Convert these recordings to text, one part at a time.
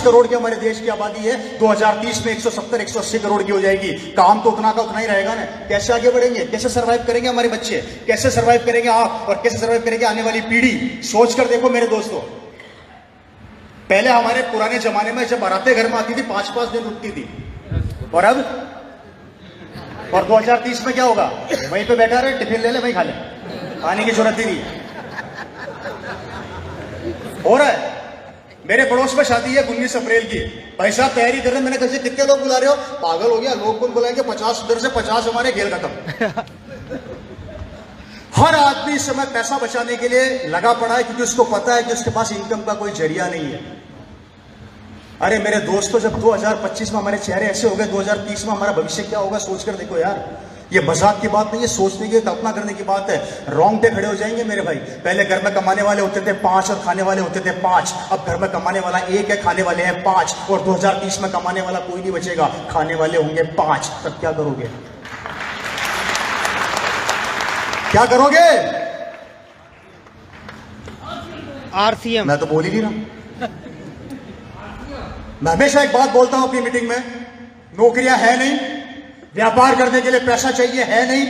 करोड़ की हमारे देश की आबादी है, 2030 में 170 180 करोड़ की हो जाएगी। काम तो उतना का उतना ही रहेगा ना। कैसे आगे बढ़ेंगे, कैसे सर्वाइव करेंगे हमारे बच्चे, कैसे सर्वाइव करेंगे आप, और कैसे सर्वाइव करेंगे आने वाली पीढ़ी? सोच कर देखो मेरे दोस्तों, पहले हमारे पुराने जमाने में जब बारातें घर में आती थी 5-5 दिन रुकती थी, और अब 2030 में क्या होगा? वहीं पे बैठा रहे, टिफिन ले ले, वहीं खा ले, आने की जरूरत ही नहीं हो रहा है। मेरे पड़ोस में शादी है 19 अप्रैल की, भाई साहब तैयारी कर रहे हैं। मैंने कहा कितने लोग बुला रहे हो? पागल हो गया, लोग कौन बुलाएंगे? 50 उधर से 50 हमारे, खेल खत्म। हर आदमी इस समय पैसा बचाने के लिए लगा पड़ा है, क्योंकि उसको पता है कि उसके पास इनकम का कोई जरिया नहीं है। अरे मेरे दोस्तों, जब 2025 में हमारे चेहरे ऐसे हो गए, 2030 में हमारा भविष्य क्या होगा? सोचकर देखो यार, ये मजाक की बात नहीं है, सोचने की, कल्पना करने की बात है। रोंगटे खड़े हो जाएंगे मेरे भाई। पहले घर में कमाने वाले होते थे 5 और खाने वाले होते थे 5, अब घर में कमाने वाला 1 है, खाने वाले हैं 5, और 2030 में कमाने वाला कोई नहीं बचेगा, खाने वाले होंगे 5। तब क्या करोगे? क्या करोगे? आरसीएम। मैं तो बोल ही नहीं रहा। मैं हमेशा एक बात बोलता हूं अपनी मीटिंग में, नौकरियां है नहीं, व्यापार करने के लिए पैसा चाहिए है नहीं,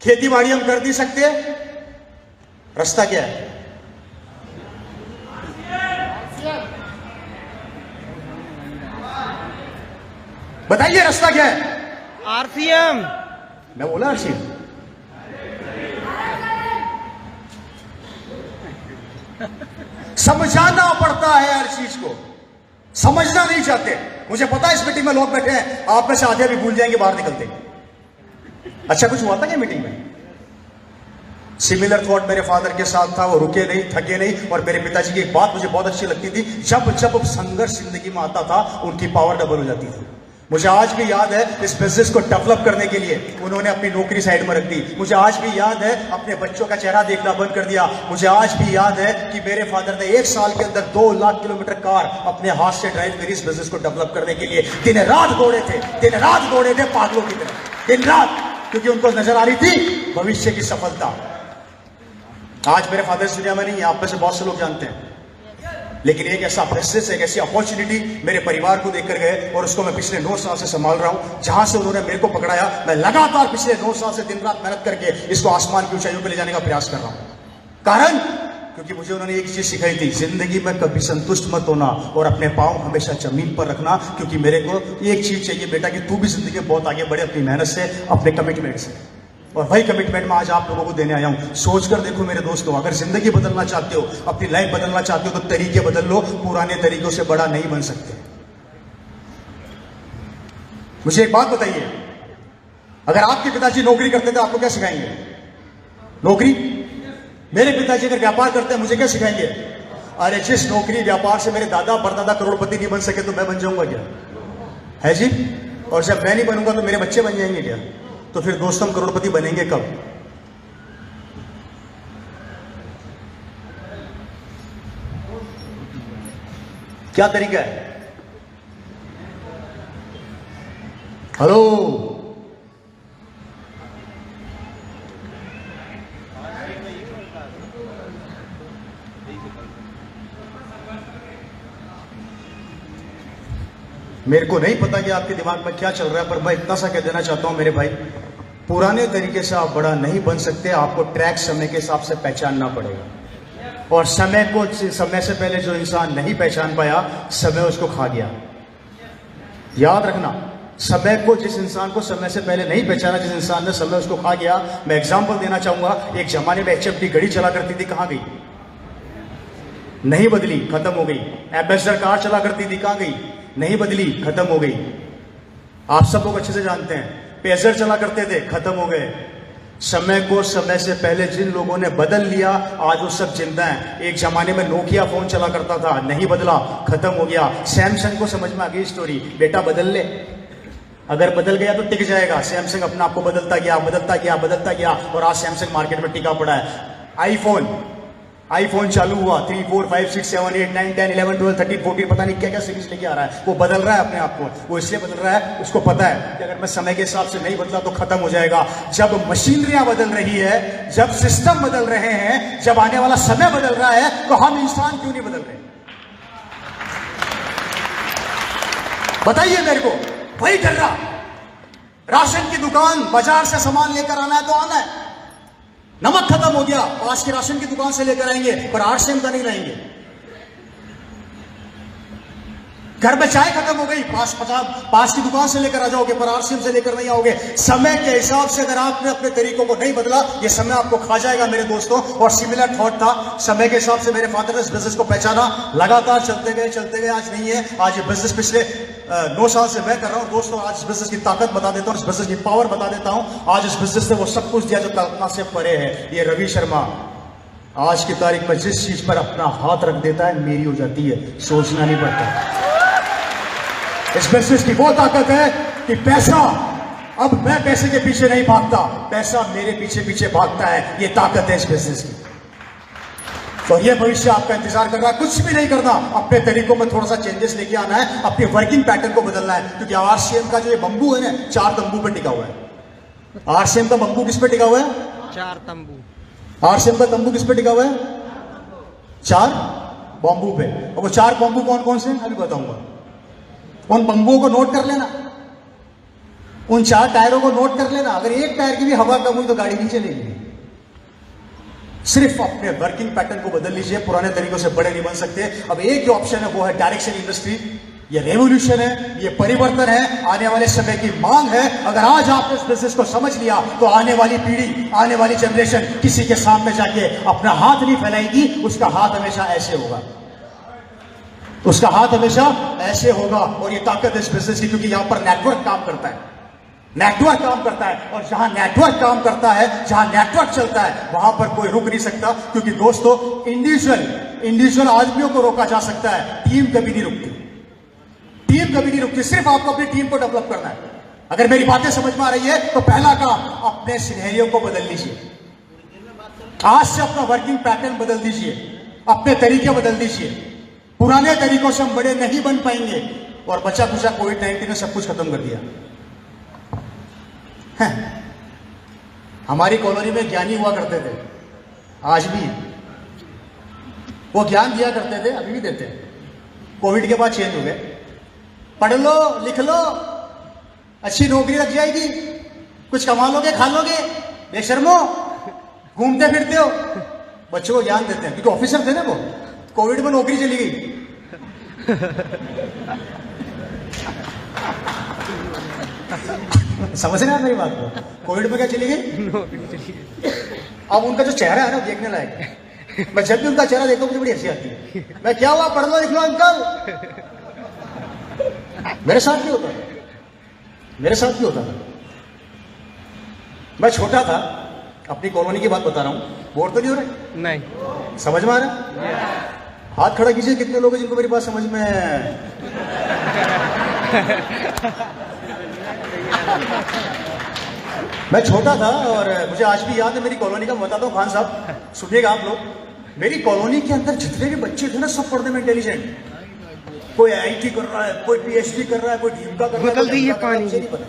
खेती बाड़ी हम कर नहीं सकते, रास्ता क्या है? बताइए रास्ता क्या है? आरसीएम। मैं बोला आरसीएम। समझाना पड़ता है हर चीज को, समझना नहीं चाहते। मुझे पता है इस मीटिंग में लोग बैठे हैं, आप में से आधे भी भूल जाएंगे बाहर निकलते। अच्छा कुछ हुआ था क्या मीटिंग में? सिमिलर थॉट मेरे फादर के साथ था, वो रुके नहीं, थके नहीं। और मेरे पिताजी की एक बात मुझे बहुत अच्छी लगती थी, जब जब संघर्ष जिंदगी में आता था उनकी पावर डबल हो जाती थी। मुझे आज भी याद है, इस बिजनेस को डेवलप करने के लिए उन्होंने अपनी नौकरी साइड में रख दी। मुझे आज भी याद है, अपने बच्चों का चेहरा देखना बंद कर दिया। मुझे आज भी याद है कि मेरे फादर ने 1 साल के अंदर 2 लाख किलोमीटर कार अपने हाथ से ड्राइव करी इस बिजनेस को डेवलप करने के लिए। दिन रात दौड़े थे, दिन रात दौड़े थे पागलों की तरह, दिन रात, क्योंकि उनको नजर आ रही थी भविष्य की सफलता। आज मेरे फादर इस दुनिया में नहीं है, आप में से बहुत से लोग जानते हैं, लेकिन एक ऐसा प्रेस्टिज, एक ऐसी अपॉर्चुनिटी मेरे परिवार को देकर गए, और उसको मैं पिछले 9 साल से संभाल रहा हूं। जहां से उन्होंने मेरे को पकड़ाया, मैं लगातार पिछले 9 साल से दिन रात मेहनत करके इसको आसमान की ऊंचाइयों पर ले जाने का प्रयास कर रहा हूं। कारण, क्योंकि मुझे उन्होंने एक चीज सिखाई थी, जिंदगी में कभी संतुष्ट मत होना और अपने पांव हमेशा जमीन पर रखना। क्योंकि मेरे को एक चीज चाहिए बेटा, कि तू भी जिंदगी में बहुत आगे बढ़े अपनी मेहनत से, अपने कमिटमेंट से, और वही कमिटमेंट मैं आज आप लोगों को देने आया हूं। सोचकर देखो मेरे दोस्तों, अगर जिंदगी बदलना चाहते हो, अपनी लाइफ बदलना चाहते हो, तो तरीके बदल लो, पुराने तरीकों से बड़ा नहीं बन सकते। मुझे एक बात बताइए, अगर आपके पिताजी नौकरी करते थे आपको क्या सिखाएंगे? नौकरी। मेरे पिताजी अगर व्यापार करते हैं मुझे क्या सिखाएंगे? अरे जिस नौकरी व्यापार से मेरे दादा परदादा करोड़पति नहीं बन सके, तो मैं बन जाऊंगा क्या? है जी। और जब मैं नहीं बनूंगा तो मेरे बच्चे बन जाएंगे क्या? तो फिर दोस्तों हम करोड़पति बनेंगे कब? क्या तरीका है? हेलो, मेरे को नहीं पता कि आपके दिमाग में क्या चल रहा है, पर मैं इतना सा कह देना चाहता हूं मेरे भाई, पुराने तरीके से आप बड़ा नहीं बन सकते। आपको ट्रैक समय के हिसाब से पहचानना पड़ेगा, और समय को, समय से पहले जो इंसान नहीं पहचान पाया, समय उसको खा गया। याद रखना, समय को, जिस इंसान को समय से पहले नहीं पहचाना, जिस इंसान ने समय उसको खा गया। मैं एग्जाम्पल देना चाहूंगा, एक जमाने में HFD घड़ी चला करती थी, कहां गई? नहीं बदली, खत्म हो गई। एम्बेसडर कार चला करती थी, कहां गई? नहीं बदली, खत्म हो गई। आप सब लोग अच्छे से जानते हैं, पेजर चला करते थे, खत्म हो गए। समय को समय से पहले जिन लोगों ने बदल लिया, आज वो सब जिंदा हैं। एक जमाने में नोकिया फोन चला करता था, नहीं बदला, खत्म हो गया। सैमसंग को समझ में आ गई स्टोरी, बेटा बदल ले, अगर बदल गया तो टिक जाएगा। सैमसंग अपना आपको बदलता गया, बदलता गया, बदलता गया, और आज सैमसंग मार्केट में टिका पड़ा है। आईफोन चालू हुआ, 3, 4, 5, 6, 7, 8, 9, 10, 11, 12, 13, 14, पता नहीं क्या क्या सीरीज लेके आ रहा है। वो बदल रहा है अपने आप को। वो इसलिए बदल रहा है, उसको पता है कि अगर मैं समय के हिसाब से नहीं बदला तो खत्म हो जाएगा। जब मशीनरियां बदल रही है, जब सिस्टम बदल रहे हैं, जब आने वाला समय बदल रहा है, तो हम इंसान क्यों नहीं बदल रहे? बताइए मेरे को, वही कर रहा। राशन की दुकान, बाजार से सामान लेकर आना है तो आना है। नमक खत्म हो गया, पास की राशन की दुकान से लेकर आएंगे, पर आरसीएम का नहीं लाएंगे। घर में चाय खत्म हो गई, पास की दुकान से लेकर आ जाओगे, पर आरसीएम से लेकर नहीं आओगे। समय के हिसाब से अगर आपने अपने तरीकों को नहीं बदला, ये समय आपको खा जाएगा मेरे दोस्तों। और सिमिलर थॉट था समय के हिसाब से। मेरे फादर ने इस बिजनेस को पहचाना, लगातार चलते गए, आज नहीं है। आज ये बिजनेस पिछले 9 साल से मैं कर रहा हूं दोस्तों। आज इस बिजनेस की ताकत बता देता हूं, इस बिजनेस की पावर बता देता हूं। आज इस बिजनेस ने वो सब कुछ दिया जो कल्पना से परे है। ये रवि शर्मा आज की तारीख में जिस चीज पर अपना हाथ रख देता है, मेरी हो जाती है, सोचना नहीं पड़ता। इस बिजनेस की वो ताकत है कि पैसा, अब मैं पैसे के पीछे नहीं भागता, पैसा मेरे पीछे पीछे भागता है। ये ताकत है इस बिजनेस की। तो ये भविष्य आपका इंतजार कर रहा है। कुछ भी नहीं करना, अपने तरीकों में थोड़ा सा चेंजेस लेके आना है, अपनी वर्किंग पैटर्न को बदलना है। क्योंकि आरसीएम का जो ये बंबू है ना, 4 तंबू पे टिका हुआ है। आरसीएम का बंबू किस पे टिका हुआ है? 4 तंबू। आरसीएम का तंबू किस पे टिका हुआ है? 4 बंबू पे। और वो 4 बंबू कौन कौन से हैं अभी बताऊंगा। उन बंबुओं को नोट कर लेना, उन 4 टायरों को नोट कर लेना। अगर एक टायर की भी हवा कम हुई तो गाड़ी नहीं चलेगी। सिर्फ अपने वर्किंग पैटर्न को बदल लीजिए, पुराने तरीकों से बड़े नहीं बन सकते। अब एक जो ऑप्शन है वो है डायरेक्शन इंडस्ट्री। ये रेवोल्यूशन है, ये परिवर्तन है, आने वाले समय की मांग है। अगर आज आपने इस बिजनेस को समझ लिया तो आने वाली पीढ़ी, आने वाली जनरेशन किसी के सामने जाके अपना हाथ नहीं फैलाएगी। उसका हाथ हमेशा ऐसे होगा, उसका हाथ हमेशा ऐसे होगा। और ये ताकत है इस बिजनेस की, क्योंकि यहां पर नेटवर्क काम करता है। नेटवर्क काम करता है, और जहां नेटवर्क काम करता है, जहां नेटवर्क चलता है, वहां पर कोई रुक नहीं सकता। क्योंकि दोस्तों, इंडिविजुअल आदमियों को रोका जा सकता है, टीम कभी नहीं रुकती। टीम कभी नहीं रुकती। सिर्फ आपको अपनी टीम को डेवलप करना है। अगर मेरी बातें समझ में आ रही है तो पहला काम, अपने सिनेरियो को बदल लीजिए। आज से अपना वर्किंग पैटर्न बदल दीजिए, अपने तरीके बदल दीजिए। पुराने तरीकों से हम बड़े नहीं बन पाएंगे। और बचा कुचा कोविड-19 ने सब कुछ खत्म कर दिया है। हमारी कॉलोनी में ज्ञानी हुआ करते थे, आज भी वो ज्ञान दिया करते थे, अभी भी देते हैं। कोविड के बाद चेंज हो गए। पढ़ लो, लिख लो, अच्छी नौकरी लग जाएगी, कुछ कमा लोगे, खा लोगे, बेशर्मो घूमते फिरते हो। बच्चों को ज्ञान देते हैं, क्योंकि ऑफिसर थे ना वो। कोविड में नौकरी चली गई। समझ रहे हैं मेरी बात को? कोविड में क्या चली गई? अब उनका जो चेहरा है ना, देखने लायक है। मैं जब भी उनका चेहरा देखता हूँ मुझे बड़ी हंसी आती है। मैं, क्या हुआ, पढ़ लो लिख लो अंकल। मेरे साथ भी होता था, मेरे साथ भी होता था। मैं छोटा था, अपनी कॉलोनी की बात बता रहा हूं। बोर तो नहीं हो रहे? नहीं। समझ में आ रहा? हाथ खड़ा कीजिए कितने लोग हैं जिनको मेरी बात समझ में है। मैं छोटा था और मुझे आज भी याद है मेरी कॉलोनी का। बताता हूँ खान साहब, सुनिएगा आप लोग। मेरी कॉलोनी के अंदर जितने भी बच्चे थे ना, सब पढ़ने में इंटेलिजेंट। कोई आईटी कर रहा है, कोई पीएचडी कर रहा है, कोई ढीमका कर रहा है, मुझे नहीं पता,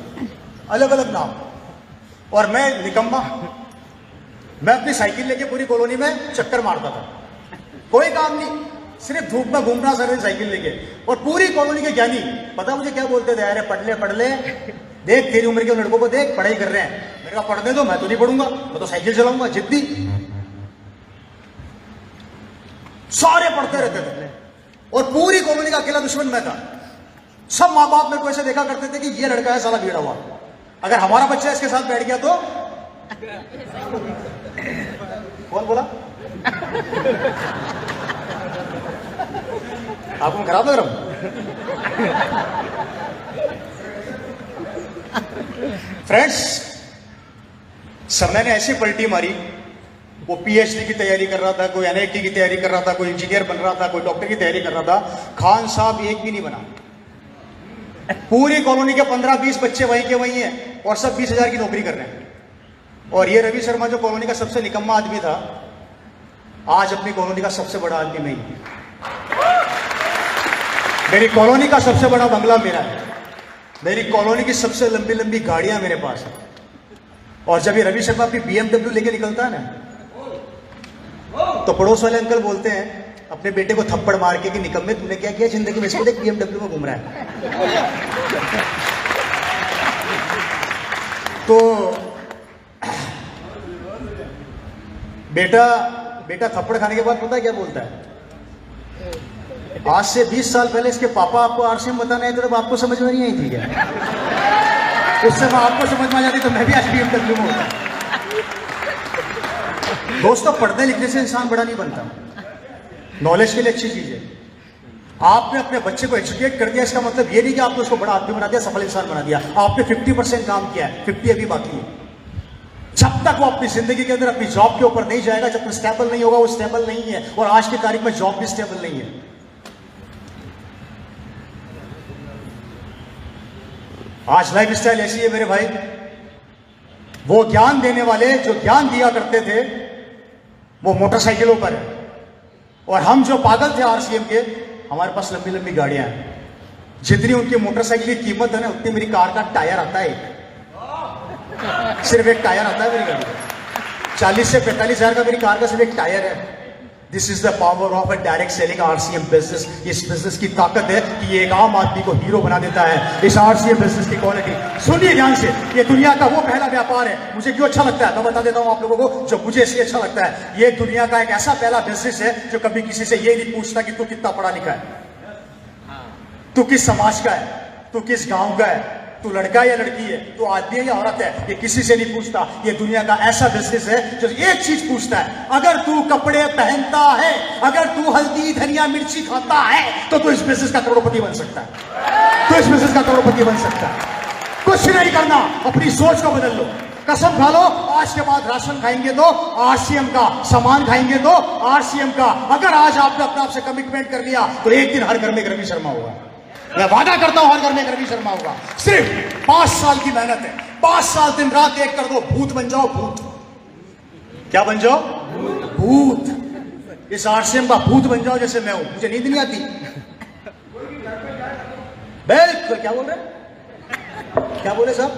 अलग अलग नाम। और मैं निकम्मा, मैं अपनी साइकिल लेके पूरी कॉलोनी में चक्कर मारता था। कोई काम नहीं, सिर्फ धूप में घूमना सर साइकिल लेके। और पूरी कॉलोनी के ज्ञानी पता मुझे क्या बोलते थे, अरे पढ़ ले, देख तेरी उम्र के लड़कों को देख, पढ़ाई कर रहे हैं। मैंने कहा पढ़ने दो, मैं तो नहीं पढ़ूंगा, मैं तो साइकिल चलाऊंगा। जिद्दी, सारे पढ़ते रहते थे। और पूरी कॉलोनी का अकेला दुश्मन मैं था। सब माँ बाप मेरे को ऐसे देखा करते थे कि ये लड़का है साला बिगड़ा हुआ, अगर हमारा बच्चा इसके साथ बैठ गया तो। कौन बोला? आपको खराब लग रहा हूं? फ्रेंड्स, समय ने ऐसी पलटी मारी। वो पीएचडी की तैयारी कर रहा था, कोई एनआईटी की तैयारी कर रहा था, कोई इंजीनियर बन रहा था, कोई डॉक्टर की तैयारी कर रहा था। खान साहब एक भी नहीं बना। पूरी कॉलोनी के 15-20 बच्चे वहीं के वहीं हैं और सब 20,000 की नौकरी कर रहे हैं। और ये रवि शर्मा जो कॉलोनी का सबसे निकम्मा आदमी था, आज अपनी कॉलोनी का सबसे बड़ा आदमी मैं ही। मेरी कॉलोनी का सबसे बड़ा बंगला मेरा है, मेरी कॉलोनी की सबसे लंबी लंबी गाड़ियां मेरे पास है। और जब ये रवि शर्मा अपनी BMW लेके निकलता है ना, तो पड़ोस वाले अंकल बोलते हैं अपने बेटे को थप्पड़ मार के कि निकम्मे तूने क्या किया जिंदगी में, इसको देख BMW में घूम रहा है। तो बेटा थप्पड़ खाने के बाद पता है क्या बोलता है? आज से 20 साल पहले इसके पापा आपको RCM बताने आए थे तब आपको समझ में नहीं आई थी क्या? उस समय आपको समझ में आ जाती तो मैं भी आज BMW में होता। दोस्तों, पढ़ने लिखने से इंसान बड़ा नहीं बनता, नॉलेज के लिए अच्छी चीज है। आपने अपने बच्चे को एजुकेट कर दिया, इसका मतलब ये नहीं कि आपने उसको बड़ा आदमी बना दिया, सफल इंसान बना दिया। आपने 50% काम किया है, 50 अभी बाकी है। जब तक वो अपनी जिंदगी के अंदर अपनी जॉब के ऊपर नहीं जाएगा, जब तक स्टेबल नहीं होगा, वो स्टेबल नहीं है। और आज की तारीख में जॉब भी स्टेबल नहीं है। आज लाइफ स्टाइल ऐसी है मेरे भाई, वो ज्ञान देने वाले जो ज्ञान दिया करते थे वो मोटरसाइकिलों पर है, और हम जो पागल थे RCM के, हमारे पास लंबी लंबी गाड़ियां हैं। जितनी उनकी मोटरसाइकिल की कीमत है ना, उतनी मेरी कार का टायर आता है। सिर्फ एक टायर आता है मेरी गाड़ी का। 40 से 45 हजार का मेरी कार का सिर्फ एक टायर है। This is the power of a direct selling RCM business. इस बिजनेस की ताकत है कि ये एक आम आदमी को हीरो बना देता है। इस RCM बिजनेस की क्वालिटी सुनिए ध्यान से। ये दुनिया का वो पहला व्यापार है, मुझे क्यों अच्छा लगता है मैं बता देता हूं आप लोगों को, जो मुझे इसलिए अच्छा लगता है। ये दुनिया का एक ऐसा पहला बिजनेस है जो कभी किसी से ये नहीं पूछता कि तू कितना पढ़ा लिखा है, तू किस समाज का है, तू किस गांव का है, तू लड़का या लड़की है, तू आदमी है या औरत है। ये किसी से नहीं पूछता। ये दुनिया का ऐसा बिजनेस है जो एक चीज पूछता है, अगर तू कपड़े पहनता है, अगर तू हल्दी धनिया मिर्ची खाता है, तो तू इस बिजनेस का करोड़पति बन सकता है। तो इस बिजनेस का करोड़पति बन सकता है। कुछ नहीं करना, अपनी सोच को बदल लो। कसम खा लो, आज के बाद राशन खाएंगे तो RCM का, सामान खाएंगे तो RCM का। अगर आज आपने अपने आप से कमिटमेंट कर लिया तो एक दिन हर घर में रवि शर्मा होगा। मैं वादा करता हूं हर घर में रवि शर्मा होगा। सिर्फ 5 साल की मेहनत है। 5 साल दिन रात एक कर दो, भूत बन जाओ। भूत क्या बन जाओ? भूत। इस RCM का भूत बन जाओ जैसे मैं हूं। मुझे नींद नहीं आती। बिल्कुल। क्या बोल रहे, क्या बोले साहब?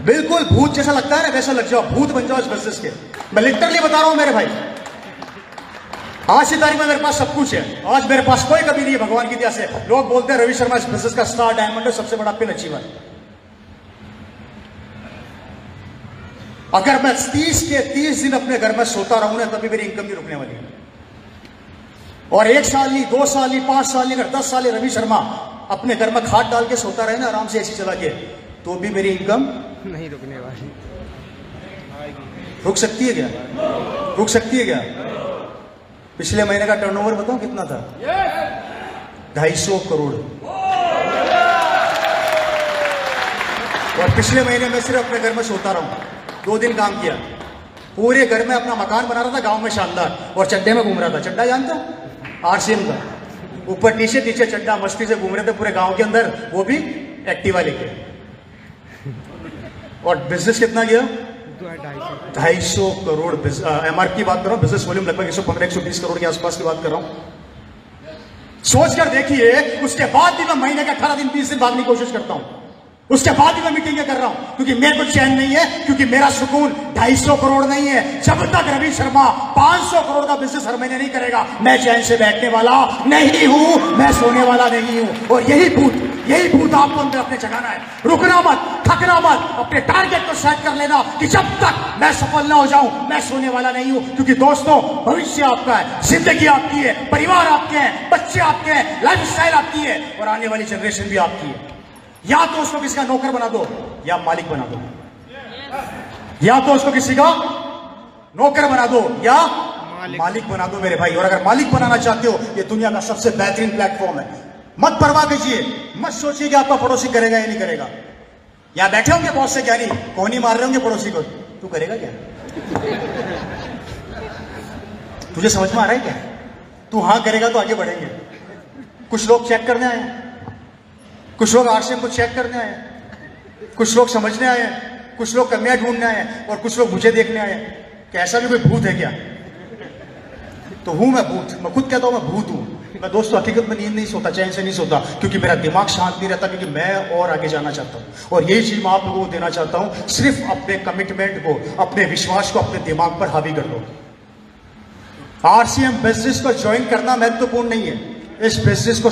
बिल्कुल भूत जैसा लगता है ना, वैसा लग जाओ, भूत बन जाओ इस बिजनेस के। मैं लिटरली बता रहा हूं मेरे भाई। आज की तारीख में मेरे पास सब कुछ है। आज मेरे पास कोई कमी नहीं है भगवान की दया से। लोग बोलते हैं रवि शर्मा इस बिजनेस का स्टार डायमंड है, सबसे बड़ा पिन अचीवर। अगर मैं 30 के 30 दिन अपने घर में सोता रहूं ना, तभी मेरी इनकम नहीं रुकने वाली है। और 1 साल नहीं, 2 साल नहीं, 5 साल नहीं, अगर 10 साल रवि शर्मा अपने घर में खाट डाल के सोता रहे ना, आराम से AC चला के, तो भी मेरी इनकम नहीं रुकने वाली। रुक सकती है क्या? रुक सकती है क्या? पिछले महीने का टर्नओवर बताओ कितना था? 250 करोड़। और पिछले महीने में सिर्फ अपने घर में सोता रहा हूं, 2 दिन काम किया। पूरे घर में अपना मकान बना रहा था गांव में शानदार, और चड्डे में घूम रहा था। चड्डा जानते हो? RCM का, ऊपर टी-शर्ट नीचे चड्डा, मस्ती से घूम रहे थे पूरे गांव के अंदर, वो भी एक्टिवा लेके। और बिजनेस कितना गया? 250 करोड़। MRP की बात कर रहा हूं, बिजनेस वॉल्यूम लगभग 115-120 करोड़ के आसपास की बात कर रहा हूं। सोचकर देखिए, उसके बाद भी मैं महीने के 18 दिन 20 दिन भागने की कोशिश करता हूं। उसके बाद भी मैं मीटिंगें कर रहा हूं, क्योंकि मेरे को चैन नहीं है, क्योंकि मेरा सुकून 250 करोड़ नहीं है। जब तक रवि शर्मा 500 करोड़ का बिजनेस हर महीने नहीं करेगा, मैं चैन से बैठने वाला नहीं हूं, मैं सोने वाला नहीं हूं। और यही भूत आपको अंदर अपने जगाना है। रुकना मत, थकना मत, अपने टारगेट को सेट कर लेना कि जब तक मैं सफल ना हो जाऊं, मैं सोने वाला नहीं हूं। क्योंकि दोस्तों, भविष्य आपका है, जिंदगी आपकी है, परिवार आपके हैं, बच्चे आपके हैं, लाइफ स्टाइल आपकी है, और आने वाली जनरेशन भी आपकी है। या तो उसको किसी का नौकर बना दो, या मालिक बना दो। या तो उसको किसी का नौकर बना दो, या मालिक बना दो मेरे भाई। और अगर मालिक बनाना चाहते हो, ये दुनिया का सबसे बेहतरीन प्लेटफॉर्म है। मत परवाह कीजिए, मत सोचिए कि आपका पड़ोसी करेगा या नहीं करेगा। यहां बैठे होंगे बहुत से ज्ञानी, कौन ही मार रहे होंगे पड़ोसी को, तू करेगा क्या? तुझे समझ में आ रहा है क्या? तू हां करेगा तो आगे बढ़ेंगे। कुछ लोग चेक करने आए, कुछ लोग RCM को चेक करने आए, कुछ लोग समझने आए, कुछ लोग कमियां ढूंढने आए, और कुछ लोग मुझे देखने आए कि ऐसा भी कोई भूत है क्या। तो हूं मैं भूत, मैं खुद कहता हूं मैं भूत हूं। मैं दोस्तों हकीकत में नींद नहीं सोता, चैन से नहीं सोता, क्योंकि मेरा दिमाग शांत नहीं रहता, क्योंकि मैं और आगे जाना चाहता हूं। और यही चीज मैं आप लोगों को देना चाहता हूं। सिर्फ अपने कमिटमेंट को, अपने विश्वास को अपने दिमाग पर हावी कर लो। आरसीएम बिजनेस को ज्वाइन करना महत्वपूर्ण नहीं है, इस बिजनेस को